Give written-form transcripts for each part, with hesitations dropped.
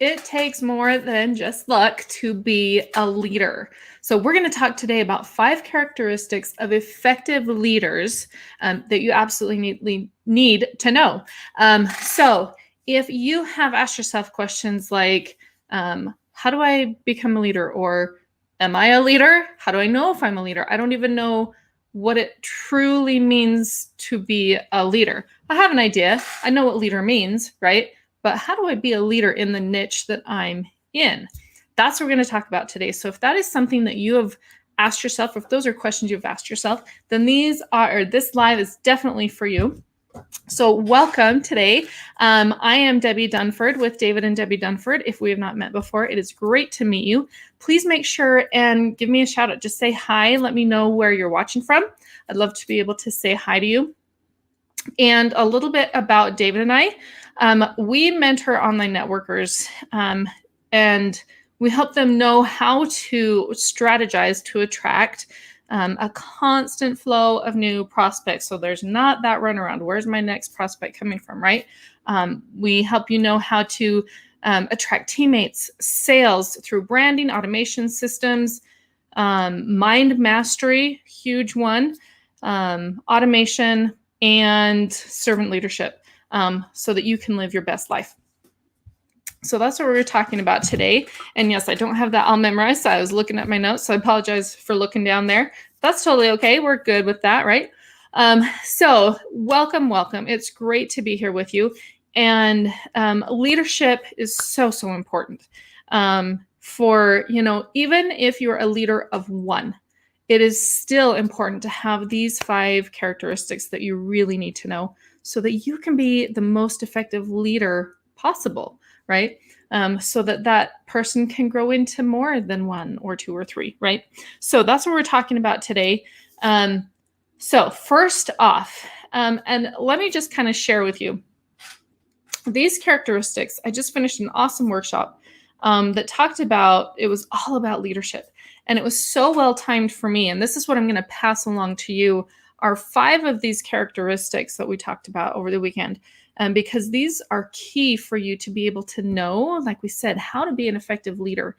it takes more than just luck to be a leader. So we're going to talk today about 5 characteristics of effective leaders that you absolutely need to know. So if you have asked yourself questions like, how do I become a leader? Or am I a leader? How do I know if I'm a leader? I don't even know what it truly means to be a leader. I have an idea. I know what leader means, right? But how do I be a leader in the niche that I'm in? That's what we're going to talk about today. So if that is something that you have asked yourself, if those are questions you've asked yourself, then this live is definitely for you. So welcome today. I am Debbie Dunford with David and Debbie Dunford. If we have not met before, it is great to meet you. Please make sure and give me a shout out. Just say hi. Let me know where you're watching from. I'd love to be able to say hi to you. And a little bit about David and I. We mentor online networkers and we help them know how to strategize to attract a constant flow of new prospects. So there's not that runaround. Where's my next prospect coming from, right? We help you know how to attract teammates, sales through branding, automation systems, mind mastery, huge one, automation, and servant leadership, so that you can live your best life. So that's what we're talking about today. And yes, I don't have that all memorized. So I was looking at my notes. So I apologize for looking down there. That's totally okay. We're good with that, right? So welcome. It's great to be here with you. And leadership is so important for, even if you're a leader of one, it is still important to have these 5 characteristics that you really need to know so that you can be the most effective leader possible, right? So that person can grow into more than 1 or 2 or 3, right? So that's what we're talking about today. So first off, and let me just kind of share with you these characteristics. I just finished an awesome workshop that talked about, it was all about leadership. And it was so well timed for me. And this is what I'm going to pass along to you are 5 of these characteristics that we talked about over the weekend. Because these are key for you to be able to know, like we said, how to be an effective leader.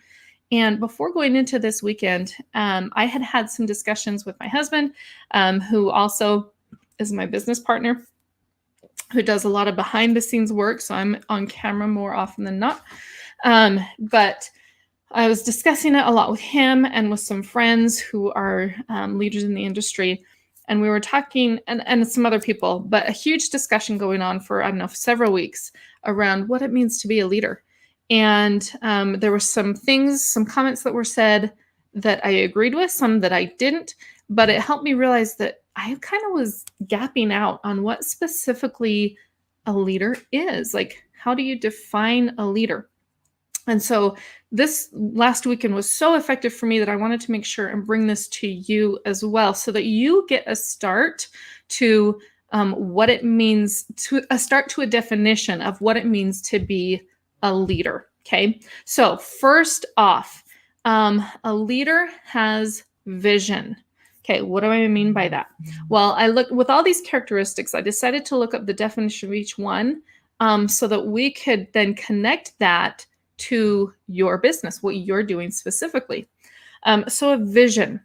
And before going into this weekend, I had some discussions with my husband, who also is my business partner, who does a lot of behind the scenes work. So I'm on camera more often than not. But I was discussing it a lot with him and with some friends who are leaders in the industry. And we were talking, and some other people, but a huge discussion going on for, several weeks around what it means to be a leader. And there were some comments that were said that I agreed with, some that I didn't, but it helped me realize that I kind of was gapping out on what specifically a leader is. Like, how do you define a leader? And so this last weekend was so effective for me that I wanted to make sure and bring this to you as well so that you get a start to what it means, to a definition of what it means to be a leader. Okay. So first off, a leader has vision. Okay. What do I mean by that? Well, I looked with all these characteristics, I decided to look up the definition of each one so that we could then connect that to your business, what you're doing specifically. So a vision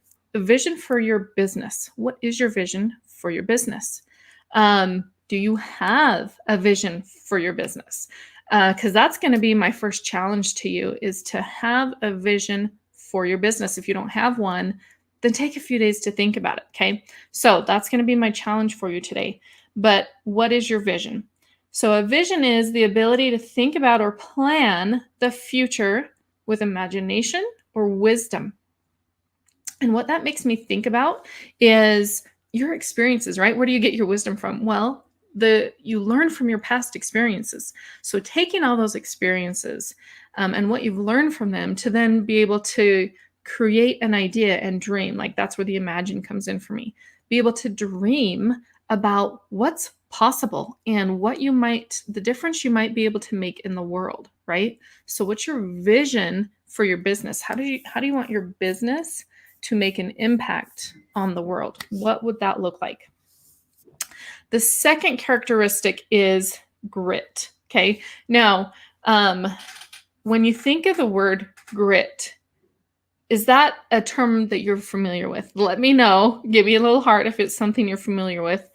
for your business. What is your vision for your business? Do you have a vision for your business? Because that's going to be my first challenge to you, is to have a vision for your business. If you don't have one, then take a few days to think about it. Okay. So that's going to be my challenge for you today. But what is your vision? So a vision is the ability to think about or plan the future with imagination or wisdom. And what that makes me think about is your experiences, right? Where do you get your wisdom from? Well, you learn from your past experiences. So taking all those experiences and what you've learned from them to then be able to create an idea and dream, like that's where the imagine comes in for me. Be able to dream about what's possible and the difference you might be able to make in the world, right? So what's your vision for your business? How do you want your business to make an impact on the world? What would that look like? The second characteristic is grit. Okay. Now, when you think of the word grit, is that a term that you're familiar with? Let me know. Give me a little heart if it's something you're familiar with.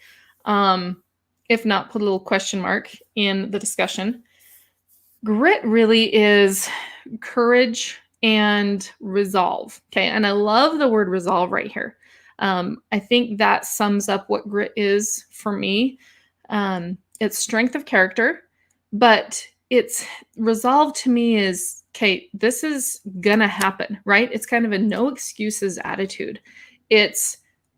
If not, put a little question mark in the discussion. Grit really is courage and resolve. Okay. And I love the word resolve right here. I think that sums up what grit is for me. It's strength of character, but it's resolve to me is, okay, this is gonna happen, right? It's kind of a no excuses attitude. It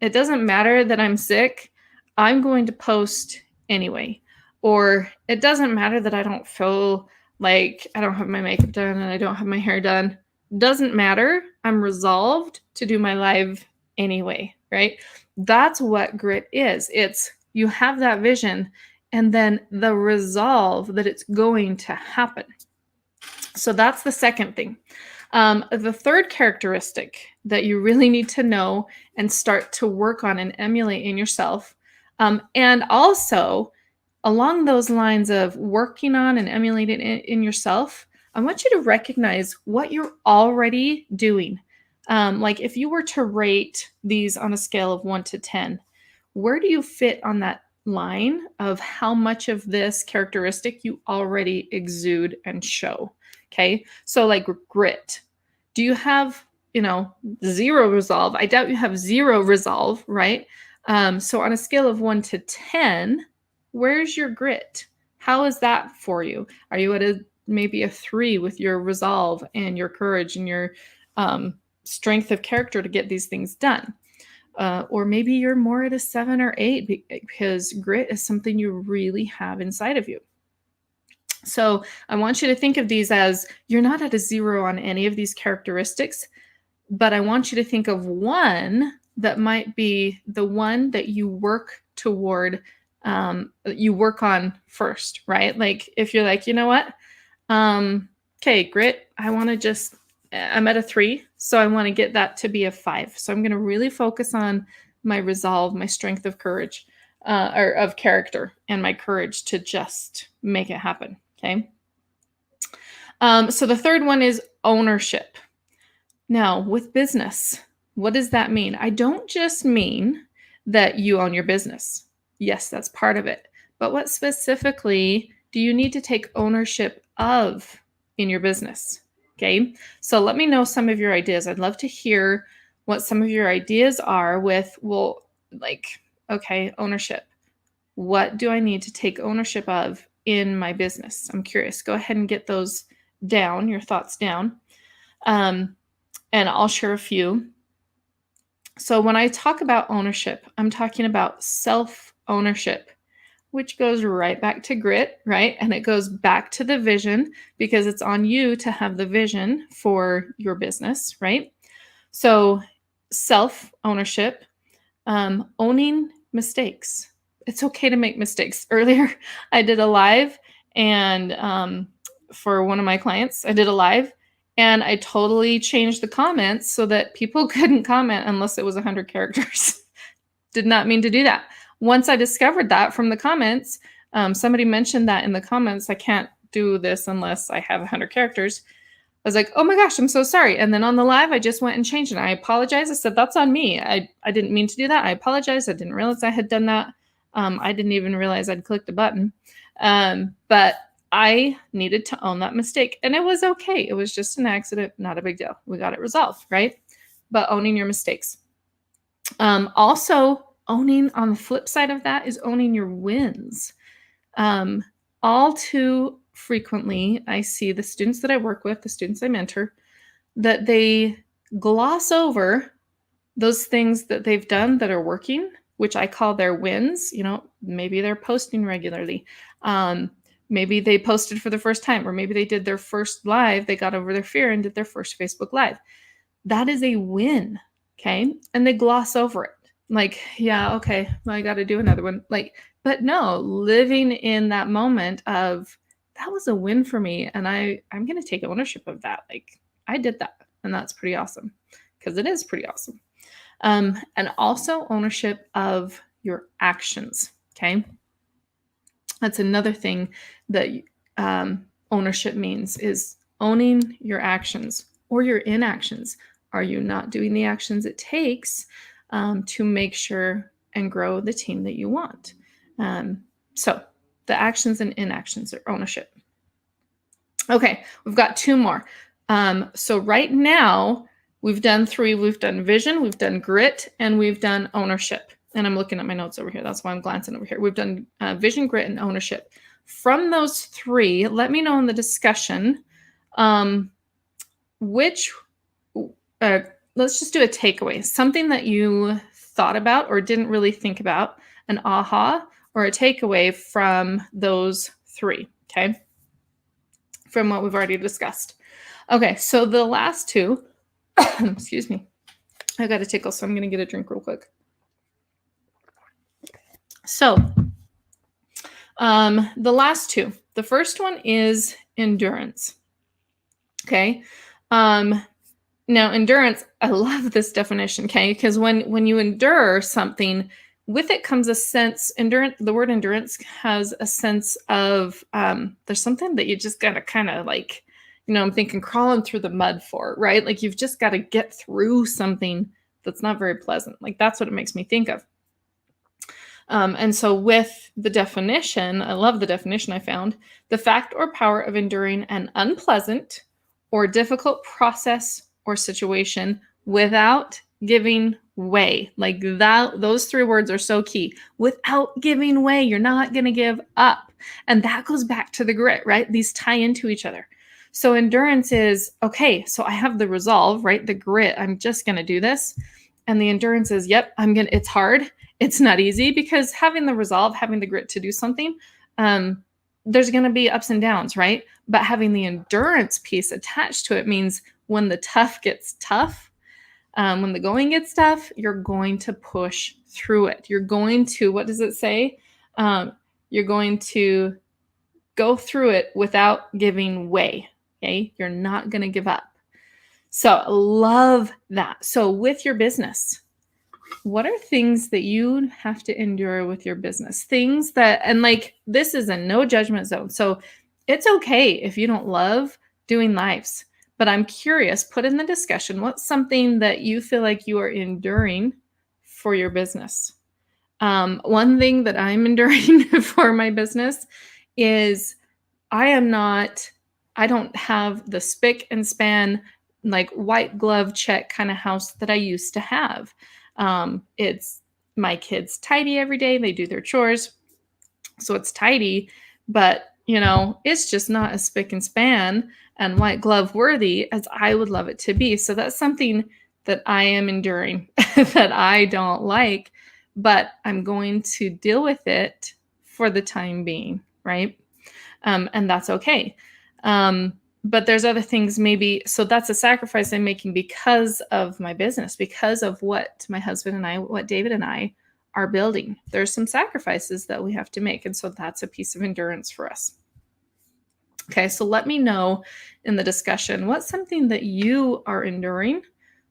doesn't matter that I'm sick, I'm going to post anyway. Or it doesn't matter that I don't feel like I don't have my makeup done and I don't have my hair done. Doesn't matter. I'm resolved to do my live anyway, right? That's what grit is. It's you have that vision and then the resolve that it's going to happen. So that's the second thing. The third characteristic that you really need to know and start to work on and emulate in yourself, and also along those lines of working on and emulating it in yourself, I want you to recognize what you're already doing. Like if you were to rate these on a scale of 1 to 10, where do you fit on that line of how much of this characteristic you already exude and show? Okay. So, like grit, do you have, zero resolve? I doubt you have zero resolve, right? So, on a scale of 1 to 10, where's your grit? How is that for you? Are you at maybe a 3 with your resolve and your courage and your strength of character to get these things done? Or maybe you're more at a 7 or 8 because grit is something you really have inside of you. So I want you to think of these as you're not at a 0 on any of these characteristics, but I want you to think of one that might be the one that you work toward, you work on first, right? Like if you're like, you know what? Okay, grit, I'm at a 3, so I want to get that to be a 5. So I'm going to really focus on my resolve, my strength of courage, or of character, and my courage to just make it happen. Okay. So the third one is ownership. Now, with business, what does that mean? I don't just mean that you own your business. Yes, that's part of it. But what specifically do you need to take ownership of in your business? Okay. So let me know some of your ideas. I'd love to hear what some of your ideas are with, okay, ownership. What do I need to take ownership of in my business? I'm curious. Go ahead and get those down, your thoughts down. And I'll share a few. So when I talk about ownership, I'm talking about self-ownership, which goes right back to grit, right? And it goes back to the vision because it's on you to have the vision for your business, right? So self-ownership, owning mistakes. It's okay to make mistakes. Earlier, I did a live and for one of my clients, I did a live and I totally changed the comments so that people couldn't comment unless it was 100 characters. Did not mean to do that. Once I discovered that from the comments, somebody mentioned that in the comments, I can't do this unless I have 100 characters. I was like, oh my gosh, I'm so sorry. And then on the live, I just went and changed it. I apologize. I said, that's on me. I didn't mean to do that. I apologize. I didn't realize I had done that. I didn't even realize I'd clicked a button. But I needed to own that mistake. And it was okay. It was just an accident, not a big deal. We got it resolved, right? But owning your mistakes. Also, owning on the flip side of that is owning your wins. All too frequently, I see the students that I work with, the students I mentor, that they gloss over those things that they've done that are working, which I call their wins. Maybe they're posting regularly. Maybe they posted for the first time, or maybe they did their first live. They got over their fear and did their first Facebook Live. That is a win. Okay. And they gloss over it. Like, yeah, okay, well, I got to do another one. But no, living in that moment of that was a win for me. And I'm going to take ownership of that. Like I did that. And that's pretty awesome because it is pretty awesome. And also ownership of your actions. Okay. That's another thing that ownership means is owning your actions or your inactions. Are you not doing the actions it takes to make sure and grow the team that you want? So the actions and inactions are ownership. Okay, we've got 2 more. So right now, we've done 3. We've done vision, we've done grit, and we've done ownership. And I'm looking at my notes over here. That's why I'm glancing over here. We've done vision, grit, and ownership. From those 3, let me know in the discussion which, let's just do a takeaway, something that you thought about or didn't really think about, an aha or a takeaway from those 3, okay? From what we've already discussed. Okay, so the last 2, excuse me, I got a tickle, so I'm going to get a drink real quick. So the last 2, the first one is endurance. Okay. Now endurance, I love this definition, okay? Because when you endure something, with it comes a sense, endurance, the word endurance has a sense of there's something that you just gotta kind of like, I'm thinking crawling through the mud for, right? Like you've just got to get through something that's not very pleasant. Like that's what it makes me think of. And so with the definition, I love the definition I found, the fact or power of enduring an unpleasant or difficult process or situation without giving way. Like that, those 3 words are so key. Without giving way, you're not going to give up. And that goes back to the grit, right? These tie into each other. So endurance is, okay, so I have the resolve, right? The grit, I'm just going to do this. And the endurance is, yep, it's hard. It's not easy, because having the resolve, having the grit to do something, there's going to be ups and downs, right? But having the endurance piece attached to it means when the tough gets tough, when the going gets tough, you're going to push through it. You're going to, what does it say? You're going to go through it without giving way. Okay. You're not going to give up. So love that. So with your business, what are things that you have to endure with your business? Things that, and like, this is a no judgment zone. So it's okay if you don't love doing lives, but I'm curious, put in the discussion, what's something that you feel like you are enduring for your business? One thing that I'm enduring for my business is I don't have the spick and span, like white glove check kind of house that I used to have. It's my kids tidy every day. They do their chores. So it's tidy, but it's just not as spick and span and white glove worthy as I would love it to be. So that's something that I am enduring that I don't like, but I'm going to deal with it for the time being. Right. And that's okay. But there's other things maybe, so that's a sacrifice I'm making because of my business, because of what my husband and I, what David and I are building. There's some sacrifices that we have to make. And so that's a piece of endurance for us. Okay, so let me know in the discussion, what's something that you are enduring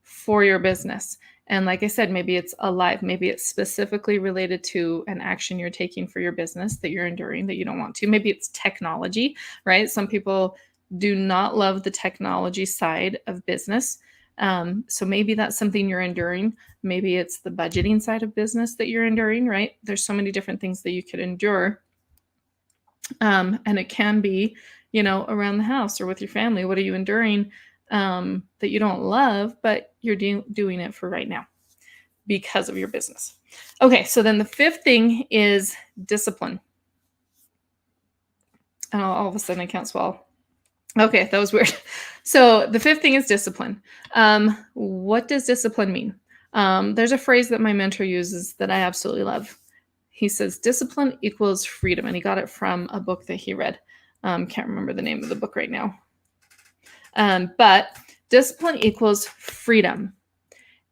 for your business? And like I said, maybe it's alive, maybe it's specifically related to an action you're taking for your business that you're enduring that you don't want to. Maybe it's technology, right? Some people do not love the technology side of business. So maybe that's something you're enduring. Maybe it's the budgeting side of business that you're enduring, right? There's so many different things that you could endure. And it can be, around the house or with your family. What are you enduring that you don't love, but you're doing it for right now because of your business? Okay, so then the 5th thing is discipline. And all of a sudden I can't swallow. Okay, that was weird. So the 5th thing is discipline. What does discipline mean? There's a phrase that my mentor uses that I absolutely love. He says, discipline equals freedom. And he got it from a book that he read. Can't remember the name of the book right now. But discipline equals freedom.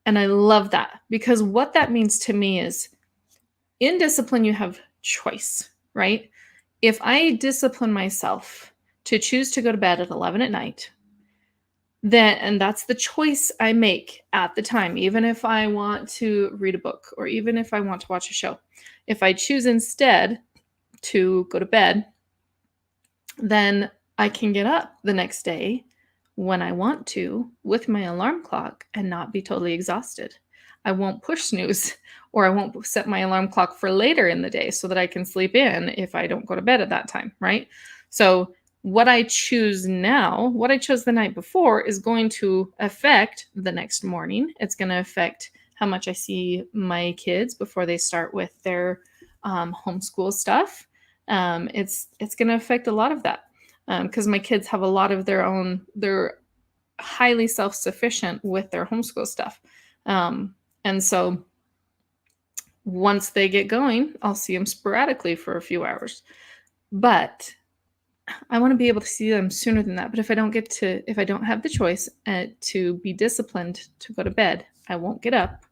And I love that, because what that means to me is in discipline, you have choice, right? If I discipline myself to choose to go to bed at 11 at night, and that's the choice I make at the time, even if I want to read a book or even if I want to watch a show. If I choose instead to go to bed, then I can get up the next day when I want to with my alarm clock and not be totally exhausted. I won't push snooze or I won't set my alarm clock for later in the day so that I can sleep in if I don't go to bed at that time, right? So, what I choose now, what I chose the night before, is going to affect the next morning. It's going to affect how much I see my kids before they start with their homeschool stuff. It's going to affect a lot of that because my kids have a lot of their own. They're highly self-sufficient with their homeschool stuff, and so once they get going, I'll see them sporadically for a few hours. But I want to be able to see them sooner than that. But if I don't have the choice to be disciplined to go to bed, I won't get up,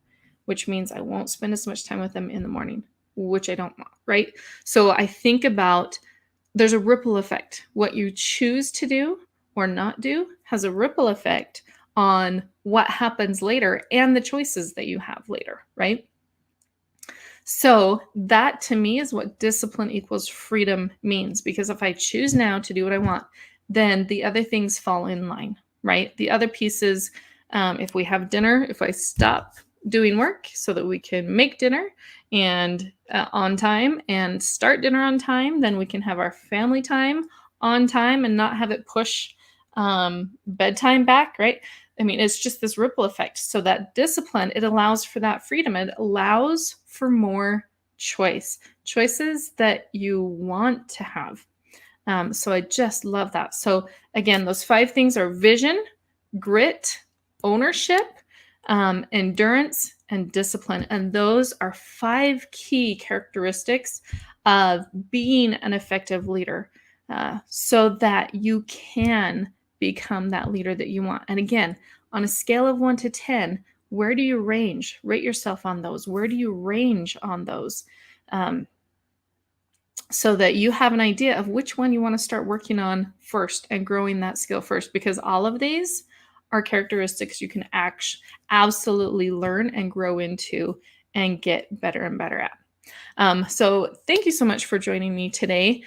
which means I won't spend as much time with them in the morning, which I don't want, right? So I think about there's a ripple effect. What you choose to do or not do has a ripple effect on what happens later and the choices that you have later, right? So that to me is what discipline equals freedom means. Because if I choose now to do what I want, then the other things fall in line, right? The other pieces, if we have dinner, if I stop doing work so that we can make dinner and on time and start dinner on time, then we can have our family time on time and not have it push bedtime back, right? I mean, it's just this ripple effect. So that discipline, it allows for that freedom. It allows for more choices that you want to have. So I just love that. So again, those 5 things are vision, grit, ownership, endurance, and discipline. And those are 5 key characteristics of being an effective leader so that you can become that leader that you want. And again, on a scale of 1 to 10, where do you range? Rate yourself on those. Where do you range on those? So that you have an idea of which one you want to start working on first and growing that skill first, because all of these are characteristics you can absolutely learn and grow into and get better and better at. So thank you so much for joining me today.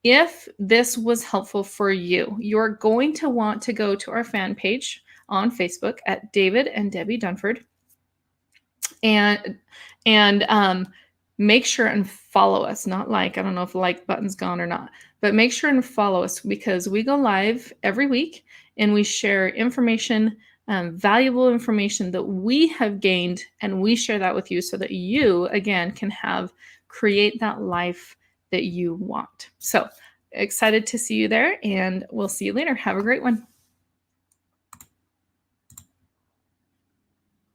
If this was helpful for you, you're going to want to go to our fan page on Facebook at David and Debbie Dunford, and make sure and follow us. Not like, I don't know if the like button's gone or not, but make sure and follow us because we go live every week and we share information, valuable information that we have gained, and we share that with you so that you, again, can create that life that you want. So excited to see you there, and we'll see you later. Have a great one.